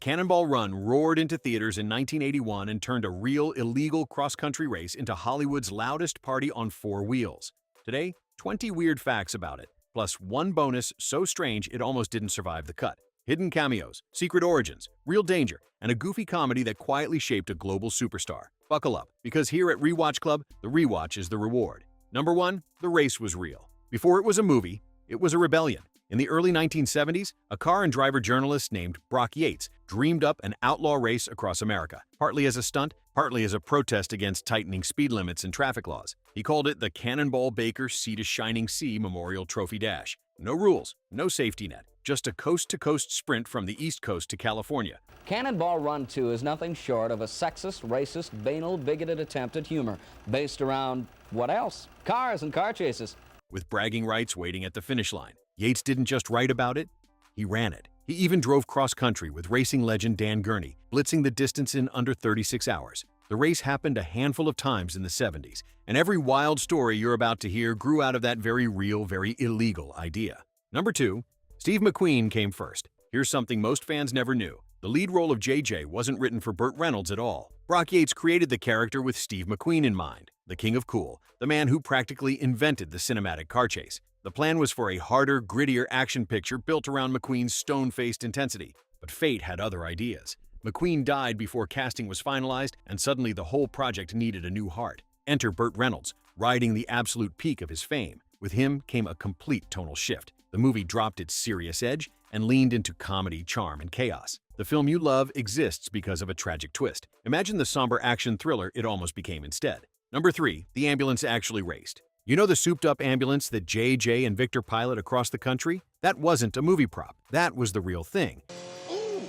Cannonball Run roared into theaters in 1981 and turned a real illegal cross-country race into Hollywood's loudest party on four wheels. Today, 20 weird facts about it, plus one bonus so strange it almost didn't survive the cut. Hidden cameos, secret origins, real danger, and a goofy comedy that quietly shaped a global superstar. Buckle up, because here at Rewatch Club, the rewatch is the reward. Number 1, the race was real. Before it was a movie, it was a rebellion. In the early 1970s, a car and driver journalist named Brock Yates dreamed up an outlaw race across America, partly as a stunt, partly as a protest against tightening speed limits and traffic laws. He called it the Cannonball Baker Sea to Shining Sea Memorial Trophy Dash. No rules, no safety net, just a coast-to-coast sprint from the East Coast to California. Cannonball Run 2 is nothing short of a sexist, racist, banal, bigoted attempt at humor, based around, what else? Cars and car chases. With bragging rights waiting at the finish line. Yates didn't just write about it, he ran it. He even drove cross-country with racing legend Dan Gurney, blitzing the distance in under 36 hours. The race happened a handful of times in the 70s, and every wild story you're about to hear grew out of that very real, very illegal idea. Number 2, Steve McQueen came first. Here's something most fans never knew. The lead role of JJ wasn't written for Burt Reynolds at all. Brock Yates created the character with Steve McQueen in mind, the king of cool, the man who practically invented the cinematic car chase. The plan was for a harder, grittier action picture built around McQueen's stone-faced intensity. But fate had other ideas. McQueen died before casting was finalized, and suddenly the whole project needed a new heart. Enter Burt Reynolds, riding the absolute peak of his fame. With him came a complete tonal shift. The movie dropped its serious edge and leaned into comedy, charm, and chaos. The film you love exists because of a tragic twist. Imagine the somber action thriller it almost became instead. Number 3, the ambulance actually raced. You know the souped-up ambulance that JJ and Victor pilot across the country? That wasn't a movie prop. That was the real thing. Ooh,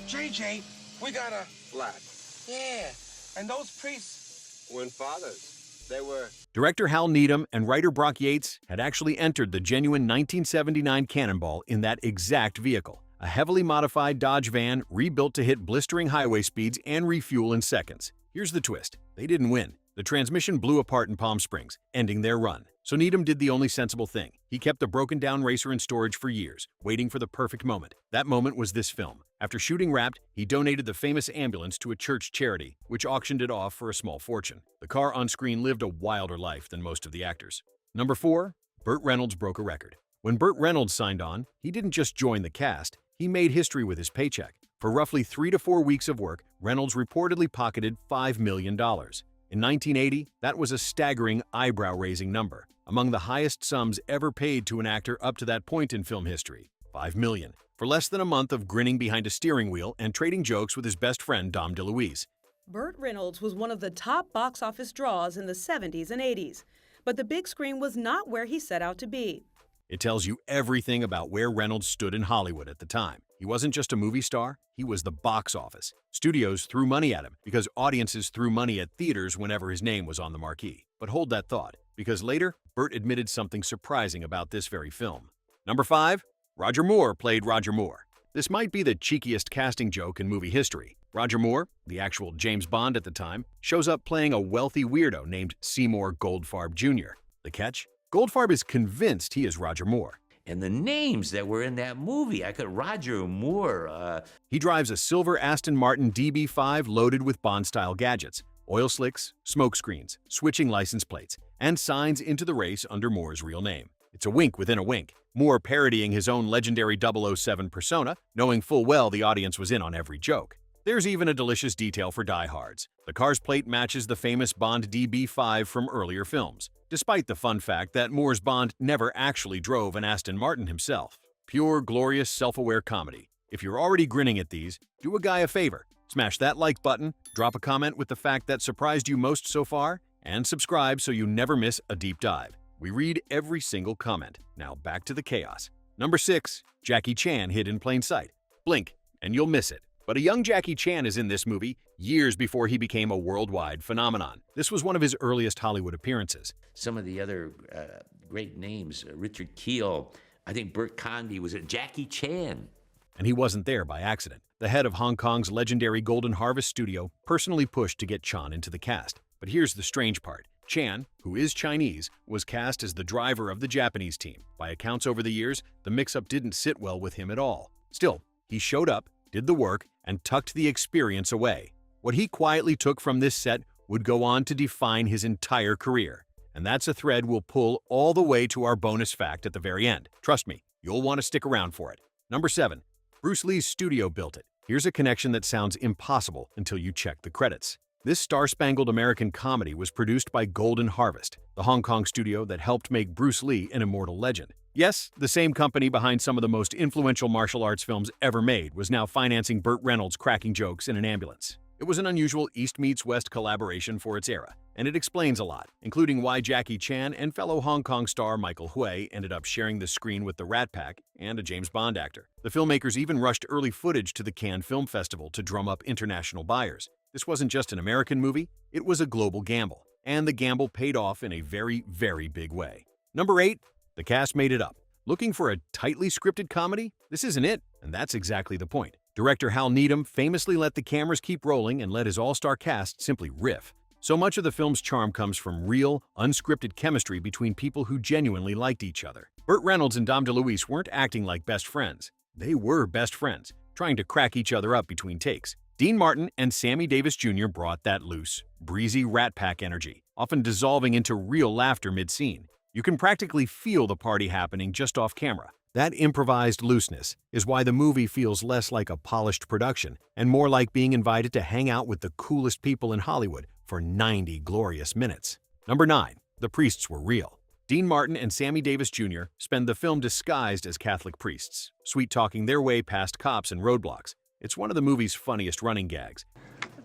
JJ, we got a flat. Yeah, and those priests weren't fathers. They were... Director Hal Needham and writer Brock Yates had actually entered the genuine 1979 Cannonball in that exact vehicle. A heavily modified Dodge van rebuilt to hit blistering highway speeds and refuel in seconds. Here's the twist. They didn't win. The transmission blew apart in Palm Springs, ending their run. So Needham did the only sensible thing. He kept the broken-down racer in storage for years, waiting for the perfect moment. That moment was this film. After shooting Wrapped, he donated the famous ambulance to a church charity, which auctioned it off for a small fortune. The car on screen lived a wilder life than most of the actors. Number 4, Burt Reynolds broke a record. When Burt Reynolds signed on, he didn't just join the cast, he made history with his paycheck. For roughly 3 to 4 weeks of work, Reynolds reportedly pocketed $5 million. In 1980, that was a staggering, eyebrow-raising number, among the highest sums ever paid to an actor up to that point in film history. $5 million, for less than a month of grinning behind a steering wheel and trading jokes with his best friend Dom DeLuise. Burt Reynolds was one of the top box office draws in the 70s and 80s, but the big screen was not where he set out to be. It tells you everything about where Reynolds stood in Hollywood at the time. He wasn't just a movie star, he was the box office. Studios threw money at him because audiences threw money at theaters whenever his name was on the marquee. But hold that thought, because later, Burt admitted something surprising about this very film. Number 5, Roger Moore played Roger Moore. This might be the cheekiest casting joke in movie history. Roger Moore, the actual James Bond at the time, shows up playing a wealthy weirdo named Seymour Goldfarb Jr. The catch? Goldfarb is convinced he is Roger Moore. And the names that were in that movie, Roger Moore. He drives a silver Aston Martin DB5 loaded with Bond-style gadgets, oil slicks, smoke screens, switching license plates, and signs into the race under Moore's real name. It's a wink within a wink, Moore parodying his own legendary 007 persona, knowing full well the audience was in on every joke. There's even a delicious detail for diehards. The car's plate matches the famous Bond DB5 from earlier films, despite the fun fact that Moore's Bond never actually drove an Aston Martin himself. Pure, glorious, self-aware comedy. If you're already grinning at these, do a guy a favor. Smash that like button, drop a comment with the fact that surprised you most so far, and subscribe so you never miss a deep dive. We read every single comment. Now back to the chaos. Number 6, Jackie Chan hid in plain sight. Blink, and you'll miss it. But a young Jackie Chan is in this movie years before he became a worldwide phenomenon. This was one of his earliest Hollywood appearances. Some of the other great names, Richard Kiel, I think Burt Convy was it, Jackie Chan. And he wasn't there by accident. The head of Hong Kong's legendary Golden Harvest studio personally pushed to get Chan into the cast. But here's the strange part. Chan, who is Chinese, was cast as the driver of the Japanese team. By accounts over the years, the mix-up didn't sit well with him at all. Still, he showed up, did the work, and tucked the experience away. What he quietly took from this set would go on to define his entire career. And that's a thread we'll pull all the way to our bonus fact at the very end. Trust me, you'll want to stick around for it. Number 7. Bruce Lee's studio built it. Here's a connection that sounds impossible until you check the credits. This star-spangled American comedy was produced by Golden Harvest, the Hong Kong studio that helped make Bruce Lee an immortal legend. Yes, the same company behind some of the most influential martial arts films ever made was now financing Burt Reynolds cracking jokes in an ambulance. It was an unusual East meets West collaboration for its era, and it explains a lot, including why Jackie Chan and fellow Hong Kong star Michael Hui ended up sharing the screen with the Rat Pack and a James Bond actor. The filmmakers even rushed early footage to the Cannes Film Festival to drum up international buyers. This wasn't just an American movie, it was a global gamble, and the gamble paid off in a very, very big way. Number 8. The cast made it up. Looking for a tightly scripted comedy? This isn't it, and that's exactly the point. Director Hal Needham famously let the cameras keep rolling and let his all-star cast simply riff. So much of the film's charm comes from real, unscripted chemistry between people who genuinely liked each other. Burt Reynolds and Dom DeLuise weren't acting like best friends. They were best friends, trying to crack each other up between takes. Dean Martin and Sammy Davis Jr. brought that loose, breezy Rat Pack energy, often dissolving into real laughter mid-scene. You can practically feel the party happening just off camera. That improvised looseness is why the movie feels less like a polished production and more like being invited to hang out with the coolest people in Hollywood for 90 glorious minutes. Number 9. The priests were real. Dean Martin and Sammy Davis Jr. spend the film disguised as Catholic priests, sweet-talking their way past cops and roadblocks. It's one of the movie's funniest running gags.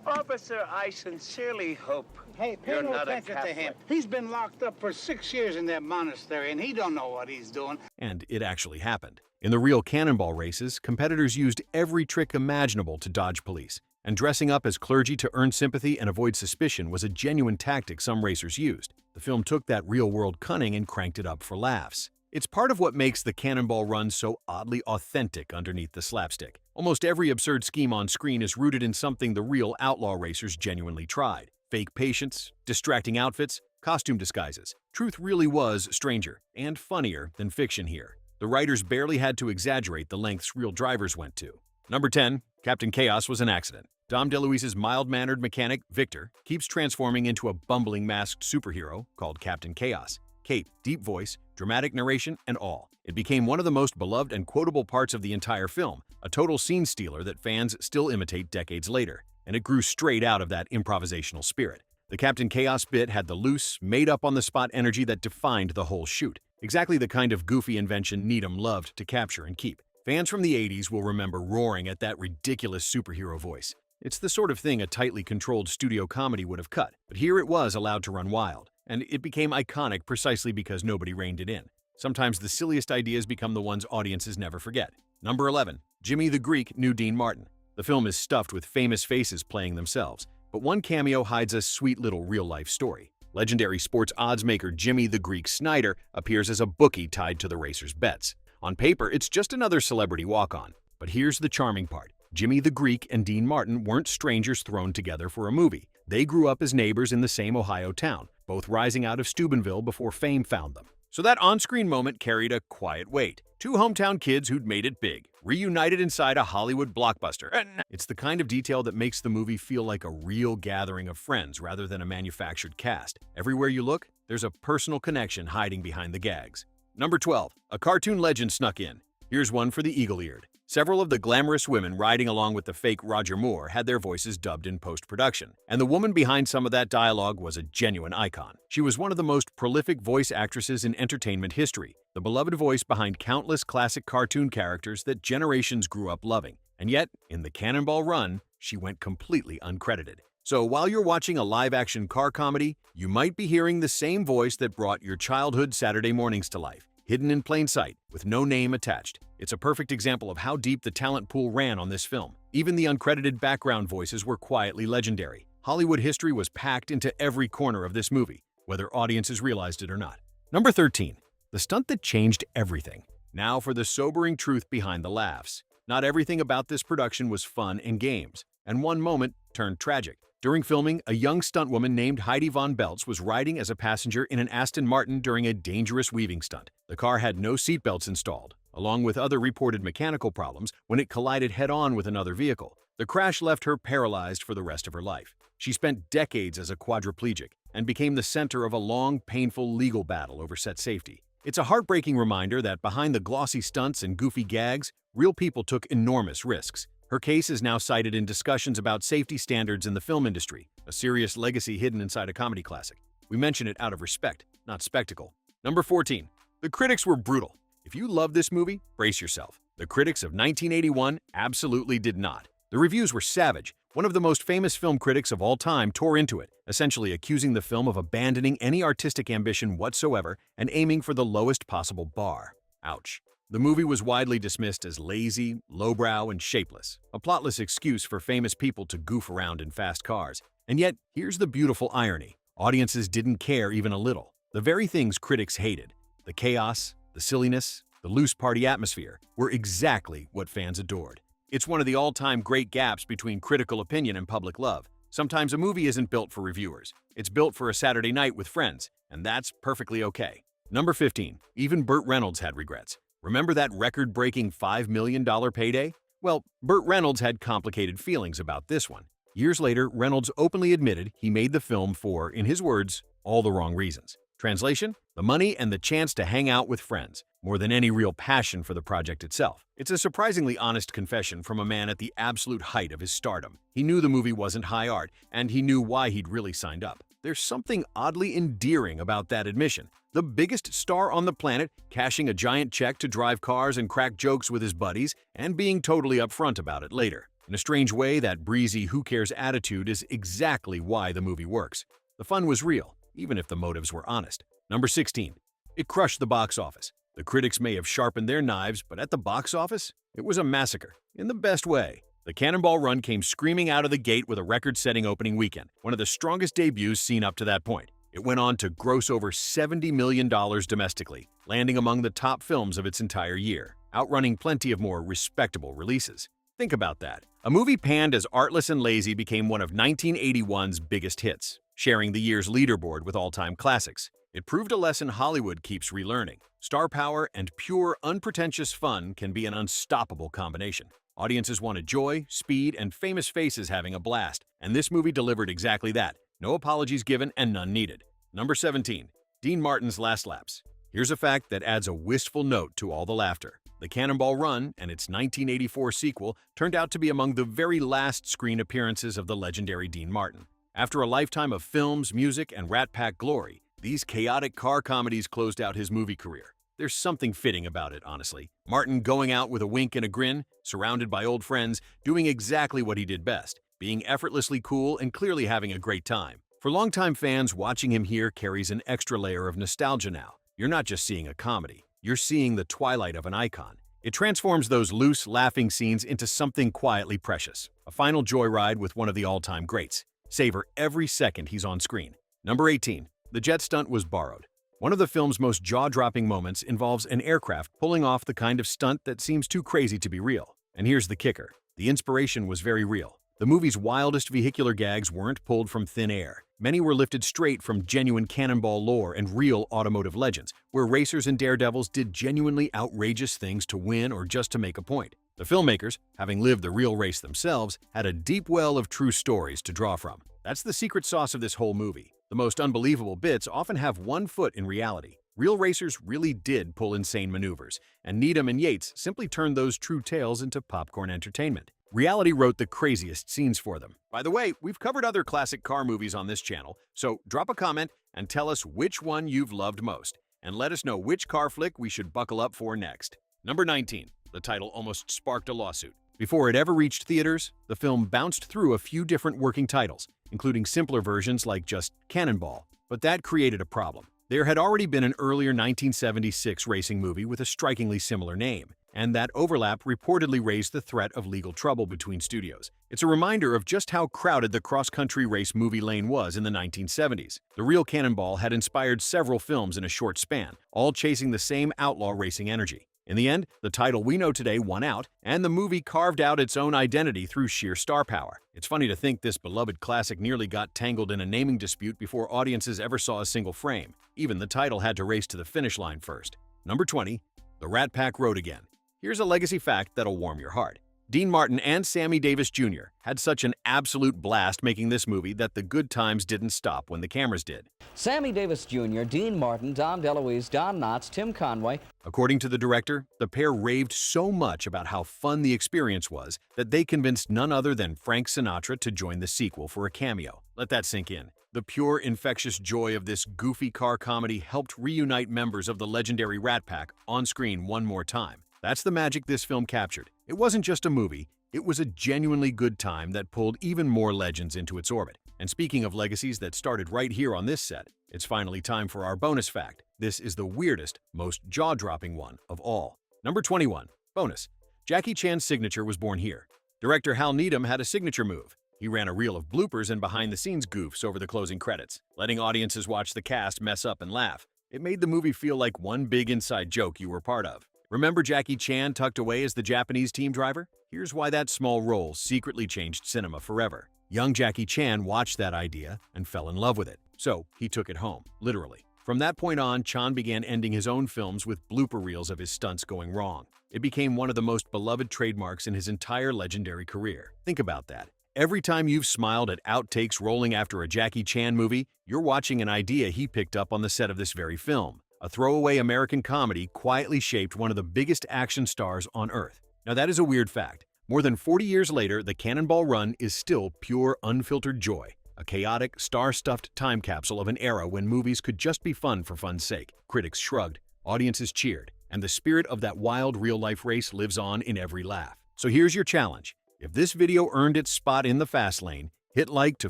Officer, I sincerely hope Hey, pay you're no not a attention to him. Catholic. He's been locked up for 6 years in that monastery, and he don't know what he's doing. And it actually happened. In the real Cannonball races, competitors used every trick imaginable to dodge police, and dressing up as clergy to earn sympathy and avoid suspicion was a genuine tactic some racers used. The film took that real-world cunning and cranked it up for laughs. It's part of what makes the Cannonball Run so oddly authentic underneath the slapstick. Almost every absurd scheme on screen is rooted in something the real outlaw racers genuinely tried. Fake patients, distracting outfits, costume disguises. Truth really was stranger and funnier than fiction here. The writers barely had to exaggerate the lengths real drivers went to. Number 10. Captain Chaos was an accident. Dom DeLuise's mild-mannered mechanic, Victor, keeps transforming into a bumbling masked superhero called Captain Chaos. Cape, deep voice, dramatic narration, and all. It became one of the most beloved and quotable parts of the entire film, a total scene stealer that fans still imitate decades later, and it grew straight out of that improvisational spirit. The Captain Chaos bit had the loose, made-up-on-the-spot energy that defined the whole shoot, exactly the kind of goofy invention Needham loved to capture and keep. Fans from the 80s will remember roaring at that ridiculous superhero voice. It's the sort of thing a tightly controlled studio comedy would have cut, but here it was allowed to run wild, and it became iconic precisely because nobody reined it in. Sometimes the silliest ideas become the ones audiences never forget. Number 11. Jimmy the Greek knew Dean Martin. The film is stuffed with famous faces playing themselves, but one cameo hides a sweet little real-life story. Legendary sports odds maker Jimmy the Greek Snyder appears as a bookie tied to the racer's bets. On paper, it's just another celebrity walk-on. But here's the charming part. Jimmy the Greek and Dean Martin weren't strangers thrown together for a movie. They grew up as neighbors in the same Ohio town, both rising out of Steubenville before fame found them. So that on-screen moment carried a quiet weight. Two hometown kids who'd made it big, reunited inside a Hollywood blockbuster. It's the kind of detail that makes the movie feel like a real gathering of friends rather than a manufactured cast. Everywhere you look, there's a personal connection hiding behind the gags. Number 12. A cartoon legend snuck in. Here's one for the eagle-eared. Several of the glamorous women riding along with the fake Roger Moore had their voices dubbed in post-production, and the woman behind some of that dialogue was a genuine icon. She was one of the most prolific voice actresses in entertainment history, the beloved voice behind countless classic cartoon characters that generations grew up loving. And yet, in the Cannonball Run, she went completely uncredited. So while you're watching a live-action car comedy, you might be hearing the same voice that brought your childhood Saturday mornings to life, hidden in plain sight, with no name attached. It's a perfect example of how deep the talent pool ran on this film. Even the uncredited background voices were quietly legendary. Hollywood history was packed into every corner of this movie, whether audiences realized it or not. Number 13. The stunt that changed everything. Now for the sobering truth behind the laughs. Not everything about this production was fun and games, and one moment turned tragic. During filming, a young stuntwoman named Heidi Von Beltz was riding as a passenger in an Aston Martin during a dangerous weaving stunt. The car had no seatbelts installed. along with other reported mechanical problems when it collided head-on with another vehicle. The crash left her paralyzed for the rest of her life. She spent decades as a quadriplegic and became the center of a long, painful legal battle over set safety. It's a heartbreaking reminder that behind the glossy stunts and goofy gags, real people took enormous risks. Her case is now cited in discussions about safety standards in the film industry, a serious legacy hidden inside a comedy classic. We mention it out of respect, not spectacle. Number 14. The critics were brutal. If you love this movie, brace yourself. The critics of 1981 absolutely did not. The reviews were savage. One of the most famous film critics of all time tore into it, essentially accusing the film of abandoning any artistic ambition whatsoever and aiming for the lowest possible bar. Ouch. The movie was widely dismissed as lazy, lowbrow, and shapeless, a plotless excuse for famous people to goof around in fast cars. And yet, here's the beautiful irony. Audiences didn't care even a little. The very things critics hated, the chaos, the silliness, the loose party atmosphere, were exactly what fans adored. It's one of the all-time great gaps between critical opinion and public love. Sometimes a movie isn't built for reviewers. It's built for a Saturday night with friends, and that's perfectly okay. Number 15. Even Burt Reynolds had regrets. Remember that record-breaking $5 million payday? Well, Burt Reynolds had complicated feelings about this one. Years later, Reynolds openly admitted he made the film for, in his words, all the wrong reasons. Translation? The money and the chance to hang out with friends, more than any real passion for the project itself. It's a surprisingly honest confession from a man at the absolute height of his stardom. He knew the movie wasn't high art, and he knew why he'd really signed up. There's something oddly endearing about that admission. The biggest star on the planet, cashing a giant check to drive cars and crack jokes with his buddies, and being totally upfront about it later. In a strange way, that breezy who-cares attitude is exactly why the movie works. The fun was real, even if the motives were honest. Number 16. It crushed the box office. The critics may have sharpened their knives, but at the box office, it was a massacre, in the best way. The Cannonball Run came screaming out of the gate with a record-setting opening weekend, one of the strongest debuts seen up to that point. It went on to gross over $70 million domestically, landing among the top films of its entire year, outrunning plenty of more respectable releases. Think about that. A movie panned as artless and lazy became one of 1981's biggest hits, sharing the year's leaderboard with all-time classics. It proved a lesson Hollywood keeps relearning. Star power and pure, unpretentious fun can be an unstoppable combination. Audiences wanted joy, speed, and famous faces having a blast, and this movie delivered exactly that. No apologies given and none needed. Number 17. Dean Martin's Last Laps. Here's a fact that adds a wistful note to all the laughter. The Cannonball Run and its 1984 sequel turned out to be among the very last screen appearances of the legendary Dean Martin. After a lifetime of films, music, and Rat Pack glory, these chaotic car comedies closed out his movie career. There's something fitting about it, honestly. Martin going out with a wink and a grin, surrounded by old friends, doing exactly what he did best, being effortlessly cool and clearly having a great time. For longtime fans, watching him here carries an extra layer of nostalgia now. You're not just seeing a comedy, you're seeing the twilight of an icon. It transforms those loose, laughing scenes into something quietly precious. A final joyride with one of the all-time greats. Savor every second he's on screen. Number 18. The jet stunt was borrowed. One of the film's most jaw-dropping moments involves an aircraft pulling off the kind of stunt that seems too crazy to be real. And here's the kicker. The inspiration was very real. The movie's wildest vehicular gags weren't pulled from thin air. Many were lifted straight from genuine Cannonball lore and real automotive legends, where racers and daredevils did genuinely outrageous things to win or just to make a point. The filmmakers, having lived the real race themselves, had a deep well of true stories to draw from. That's the secret sauce of this whole movie. The most unbelievable bits often have one foot in reality. Real racers really did pull insane maneuvers, and Needham and Yates simply turned those true tales into popcorn entertainment. Reality wrote the craziest scenes for them. By the way, we've covered other classic car movies on this channel, so drop a comment and tell us which one you've loved most, and let us know which car flick we should buckle up for next. Number 19. The title almost sparked a lawsuit. Before it ever reached theaters, the film bounced through a few different working titles, including simpler versions like just Cannonball. But that created a problem. There had already been an earlier 1976 racing movie with a strikingly similar name, and that overlap reportedly raised the threat of legal trouble between studios. It's a reminder of just how crowded the cross-country race movie lane was in the 1970s. The real Cannonball had inspired several films in a short span, all chasing the same outlaw racing energy. In the end, the title we know today won out, and the movie carved out its own identity through sheer star power. It's funny to think this beloved classic nearly got tangled in a naming dispute before audiences ever saw a single frame. Even the title had to race to the finish line first. Number 20. The Rat Pack rode again. Here's a legacy fact that'll warm your heart. Dean Martin and Sammy Davis Jr. had such an absolute blast making this movie that the good times didn't stop when the cameras did. Sammy Davis Jr., Dean Martin, Dom DeLuise, Don Knotts, Tim Conway. According to the director, the pair raved so much about how fun the experience was that they convinced none other than Frank Sinatra to join the sequel for a cameo. Let that sink in. The pure, infectious joy of this goofy car comedy helped reunite members of the legendary Rat Pack on screen one more time. That's the magic this film captured. It wasn't just a movie, it was a genuinely good time that pulled even more legends into its orbit. And speaking of legacies that started right here on this set, it's finally time for our bonus fact. This is the weirdest, most jaw-dropping one of all. Number 21. Bonus. Jackie Chan's signature was born here. Director Hal Needham had a signature move. He ran a reel of bloopers and behind-the-scenes goofs over the closing credits, letting audiences watch the cast mess up and laugh. It made the movie feel like one big inside joke you were part of. Remember Jackie Chan tucked away as the Japanese team driver? Here's why that small role secretly changed cinema forever. Young Jackie Chan watched that idea and fell in love with it. So he took it home, literally. From that point on, Chan began ending his own films with blooper reels of his stunts going wrong. It became one of the most beloved trademarks in his entire legendary career. Think about that. Every time you've smiled at outtakes rolling after a Jackie Chan movie, you're watching an idea he picked up on the set of this very film. A throwaway American comedy quietly shaped one of the biggest action stars on Earth. Now that is a weird fact. More than 40 years later, the Cannonball run is still pure, unfiltered joy. A chaotic, star-stuffed time capsule of an era when movies could just be fun for fun's sake. Critics shrugged, audiences cheered, and the spirit of that wild, real-life race lives on in every laugh. So here's your challenge. If this video earned its spot in the fast lane, hit like to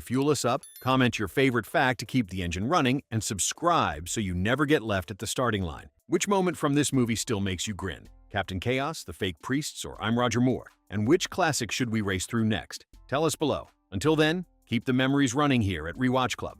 fuel us up, comment your favorite fact to keep the engine running, and subscribe so you never get left at the starting line. Which moment from this movie still makes you grin? Captain Chaos, The Fake Priests, or I'm Roger Moore? And which classic should we race through next? Tell us below. Until then, keep the memories running here at RewatchClub.